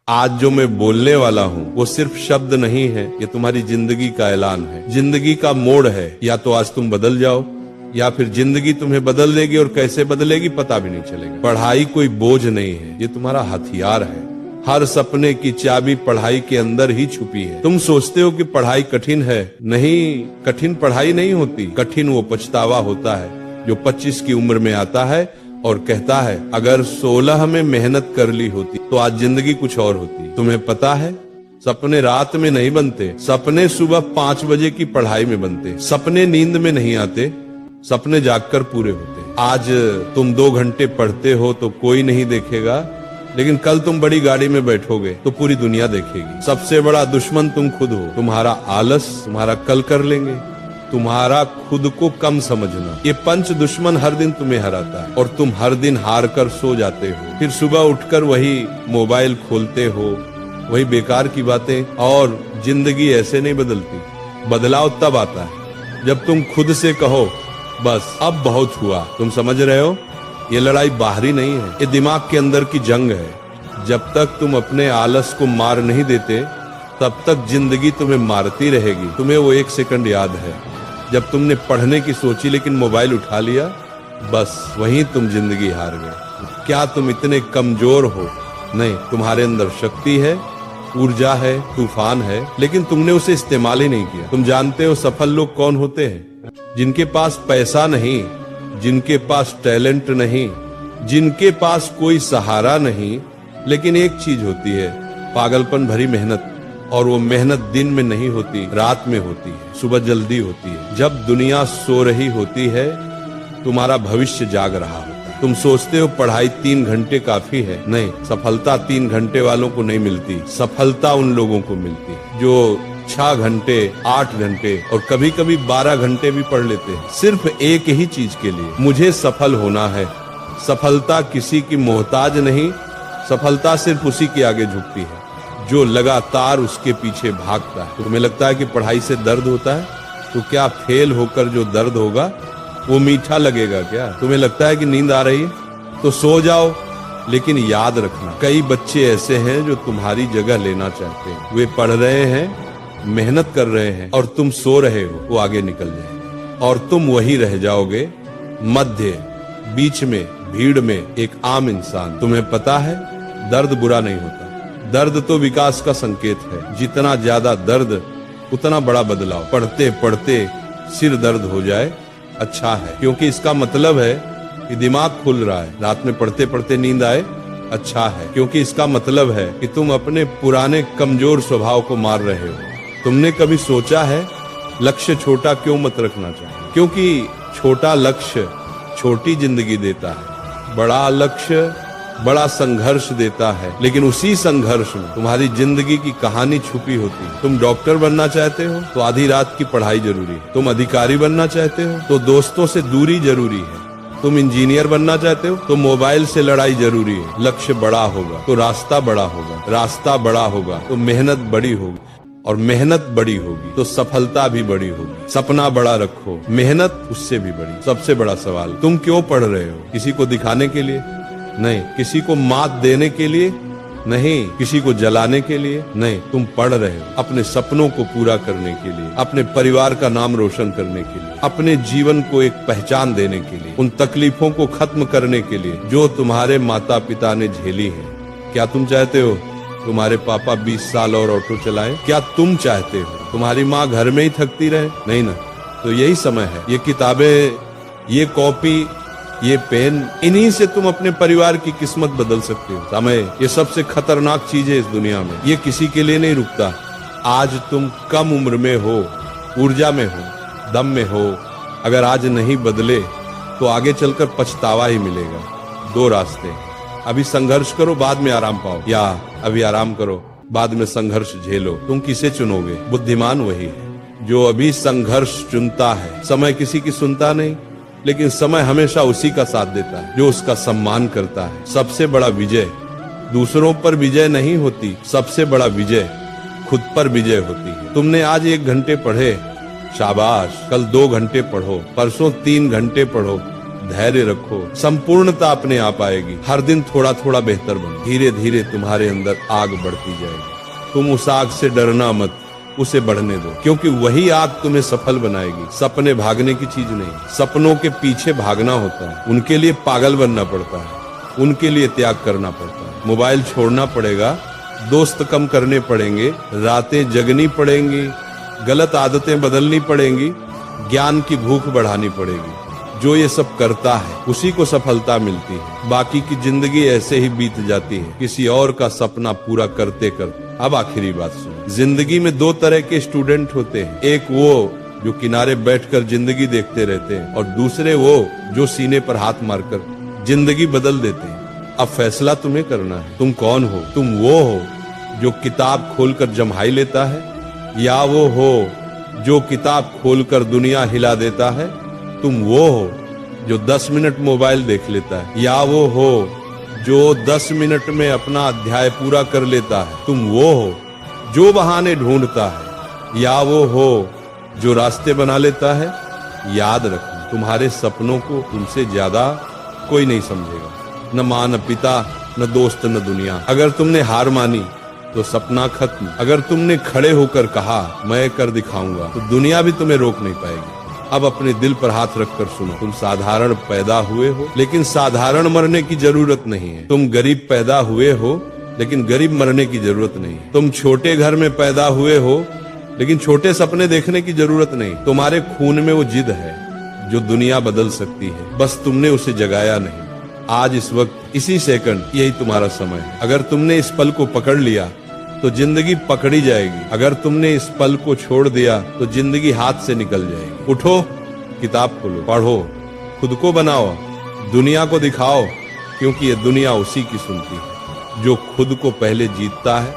आज जो मैं बोलने वाला हूँ वो सिर्फ शब्द नहीं है, ये तुम्हारी जिंदगी का ऐलान है, जिंदगी का मोड़ है। या तो आज तुम बदल जाओ या फिर जिंदगी तुम्हें बदल देगी, और कैसे बदलेगी पता भी नहीं चलेगा। पढ़ाई कोई बोझ नहीं है, ये तुम्हारा हथियार है। हर सपने की चाबी पढ़ाई के अंदर ही छुपी है। तुम सोचते हो कि पढ़ाई कठिन है, नहीं, कठिन पढ़ाई नहीं होती, कठिन वो पछतावा होता है जो 25 की उम्र में आता है और कहता है अगर 16 में मेहनत कर ली होती तो आज जिंदगी कुछ और होती। तुम्हें पता है सपने रात में नहीं बनते, सपने सुबह 5 बजे की पढ़ाई में बनते। सपने नींद में नहीं आते, सपने जागकर पूरे होते। आज तुम 2 घंटे पढ़ते हो तो कोई नहीं देखेगा, लेकिन कल तुम बड़ी गाड़ी में बैठोगे तो पूरी दुनिया देखेगी। सबसे बड़ा दुश्मन तुम खुद हो। तुम्हारा आलस तुम्हारा कल कर लेंगे, तुम्हारा खुद को कम समझना, ये पंच दुश्मन हर दिन तुम्हें हराता है, और तुम हर दिन हार कर सो जाते हो। फिर सुबह उठकर वही मोबाइल खोलते हो, वही बेकार की बातें। और जिंदगी ऐसे नहीं बदलती, बदलाव तब आता है जब तुम खुद से कहो बस अब बहुत हुआ। तुम समझ रहे हो, ये लड़ाई बाहरी नहीं है, ये दिमाग के अंदर की जंग है। जब तक तुम अपने आलस को मार नहीं देते तब तक जिंदगी तुम्हें मारती रहेगी। तुम्हें वो 1 सेकंड याद है जब तुमने पढ़ने की सोची लेकिन मोबाइल उठा लिया, बस वहीं तुम जिंदगी हार गए। क्या तुम इतने कमजोर हो? नहीं, तुम्हारे अंदर शक्ति है, ऊर्जा है, तूफान है, लेकिन तुमने उसे इस्तेमाल ही नहीं किया। तुम जानते हो सफल लोग कौन होते हैं? जिनके पास पैसा नहीं, जिनके पास टैलेंट नहीं, जिनके पास कोई सहारा नहीं, लेकिन एक चीज होती है, पागलपन भरी मेहनत। और वो मेहनत दिन में नहीं होती, रात में होती है, सुबह जल्दी होती है। जब दुनिया सो रही होती है तुम्हारा भविष्य जाग रहा होता है। तुम सोचते हो पढ़ाई 3 घंटे काफी है, नहीं, सफलता 3 घंटे वालों को नहीं मिलती। सफलता उन लोगों को मिलती है जो 6 घंटे, 8 घंटे और कभी कभी 12 घंटे भी पढ़ लेते हैं, सिर्फ एक ही चीज के लिए, मुझे सफल होना है। सफलता किसी की मोहताज नहीं, सफलता सिर्फ उसी के आगे झुकती है जो लगातार उसके पीछे भागता है। तुम्हें लगता है कि पढ़ाई से दर्द होता है, तो क्या फेल होकर जो दर्द होगा वो मीठा लगेगा क्या? तुम्हें लगता है कि नींद आ रही है तो सो जाओ, लेकिन याद रखना कई बच्चे ऐसे हैं जो तुम्हारी जगह लेना चाहते हैं। वे पढ़ रहे हैं, मेहनत कर रहे हैं, और तुम सो रहे हो, वो आगे निकल जाएंगे और तुम वही रह जाओगे मध्य, बीच में, भीड़ में, एक आम इंसान। तुम्हें पता है दर्द बुरा नहीं होता, दर्द तो विकास का संकेत है। जितना ज्यादा दर्द उतना बड़ा बदलाव। पढ़ते पढ़ते सिर दर्द हो जाए अच्छा है, क्योंकि इसका मतलब है कि दिमाग खुल रहा है। रात में पढ़ते पढ़ते नींद आए अच्छा है, क्योंकि इसका मतलब है कि तुम अपने पुराने कमजोर स्वभाव को मार रहे हो। तुमने कभी सोचा है लक्ष्य छोटा क्यों मत रखना चाहिए? क्योंकि छोटा लक्ष्य छोटी जिंदगी देता है, बड़ा लक्ष्य बड़ा संघर्ष देता है, लेकिन उसी संघर्ष में तुम्हारी जिंदगी की कहानी छुपी होती है। तुम डॉक्टर बनना चाहते हो तो आधी रात की पढ़ाई जरूरी है। तुम अधिकारी बनना चाहते हो तो दोस्तों से दूरी जरूरी है। तुम इंजीनियर बनना चाहते हो तो मोबाइल से लड़ाई जरूरी है। लक्ष्य बड़ा होगा तो रास्ता बड़ा होगा, रास्ता बड़ा होगा तो मेहनत बड़ी होगी, और मेहनत बड़ी होगी तो सफलता भी बड़ी होगी। सपना बड़ा रखो, मेहनत उससे भी बड़ी। सबसे बड़ा सवाल, तुम क्यों पढ़ रहे हो? किसी को दिखाने के लिए नहीं, किसी को मात देने के लिए नहीं, किसी को जलाने के लिए नहीं। तुम पढ़ रहे हो अपने सपनों को पूरा करने के लिए, अपने परिवार का नाम रोशन करने के लिए, अपने जीवन को एक पहचान देने के लिए, उन तकलीफों को खत्म करने के लिए जो तुम्हारे माता पिता ने झेली है। क्या तुम चाहते हो तुम्हारे पापा 20 साल और ऑटो चलाएं? क्या तुम चाहते हो तुम्हारी माँ घर में ही थकती रहे? नहीं ना। तो यही समय है, ये किताबें, ये कॉपी, ये पेन, इन्हीं से तुम अपने परिवार की किस्मत बदल सकते हो। समय ये सबसे खतरनाक चीज है इस दुनिया में, ये किसी के लिए नहीं रुकता। आज तुम कम उम्र में हो, ऊर्जा में हो, दम में हो, अगर आज नहीं बदले तो आगे चलकर पछतावा ही मिलेगा। 2 रास्ते, अभी संघर्ष करो बाद में आराम पाओ, या अभी आराम करो बाद में संघर्ष झेलो। तुम किसे चुनोगे? बुद्धिमान वही है जो अभी संघर्ष चुनता है। समय किसी की सुनता नहीं, लेकिन समय हमेशा उसी का साथ देता है जो उसका सम्मान करता है। सबसे बड़ा विजय दूसरों पर विजय नहीं होती, सबसे बड़ा विजय खुद पर विजय होती है। तुमने आज 1 घंटे पढ़े, शाबाश, कल 2 घंटे पढ़ो, परसों 3 घंटे पढ़ो, धैर्य रखो, संपूर्णता अपने आप आएगी। हर दिन थोड़ा थोड़ा बेहतर बनो, धीरे धीरे तुम्हारे अंदर आग बढ़ती जाएगी। तुम उस आग से डरना मत, उसे बढ़ने दो, क्योंकि वही आग तुम्हें सफल बनाएगी। सपने भागने की चीज नहीं, सपनों के पीछे भागना होता है, उनके लिए पागल बनना पड़ता है, उनके लिए त्याग करना पड़ता है। मोबाइल छोड़ना पड़ेगा, दोस्त कम करने पड़ेंगे, रातें जगनी पड़ेंगी, गलत आदतें बदलनी पड़ेंगी, ज्ञान की भूख बढ़ानी पड़ेगी। जो ये सब करता है उसी को सफलता मिलती है। बाकी की जिंदगी ऐसे ही बीत जाती है, किसी और का सपना पूरा करते करते। अब आखिरी बात सुनो, जिंदगी में दो तरह के स्टूडेंट होते हैं, एक वो जो किनारे बैठकर जिंदगी देखते रहते हैं, और दूसरे वो जो सीने पर हाथ मारकर जिंदगी बदल देते हैं। अब फैसला तुम्हें करना है, तुम कौन हो? तुम वो हो जो किताब खोलकर जम्हाई लेता है, या वो हो जो किताब खोलकर दुनिया हिला देता है? तुम वो हो जो 10 मिनट मोबाइल देख लेता है, या वो हो जो 10 मिनट में अपना अध्याय पूरा कर लेता है? तुम वो हो जो बहाने ढूंढता है, या वो हो जो रास्ते बना लेता है? याद रखना, तुम्हारे सपनों को तुमसे ज्यादा कोई नहीं समझेगा, न माँ, न पिता, न दोस्त, न दुनिया। अगर तुमने हार मानी तो सपना खत्म। अगर तुमने खड़े होकर कहा मैं कर दिखाऊंगा, तो दुनिया भी तुम्हें रोक नहीं पाएगी। अब अपने दिल पर हाथ रखकर सुनो, तुम साधारण पैदा हुए हो, लेकिन साधारण मरने की जरूरत नहीं है। तुम गरीब पैदा हुए हो, लेकिन गरीब मरने की जरूरत नहीं है। तुम छोटे घर में पैदा हुए हो, लेकिन छोटे सपने देखने की जरूरत नहीं। तुम्हारे खून में वो जिद है जो दुनिया बदल सकती है, बस तुमने उसे जगाया नहीं। आज इस वक्त इसी सेकंड यही तुम्हारा समय है। अगर तुमने इस पल को पकड़ लिया तो जिंदगी पकड़ी जाएगी, अगर तुमने इस पल को छोड़ दिया तो जिंदगी हाथ से निकल जाएगी। उठो, किताब खोलो, पढ़ो, खुद को बनाओ, दुनिया को दिखाओ, क्योंकि ये दुनिया उसी की सुनती है जो खुद को पहले जीतता है।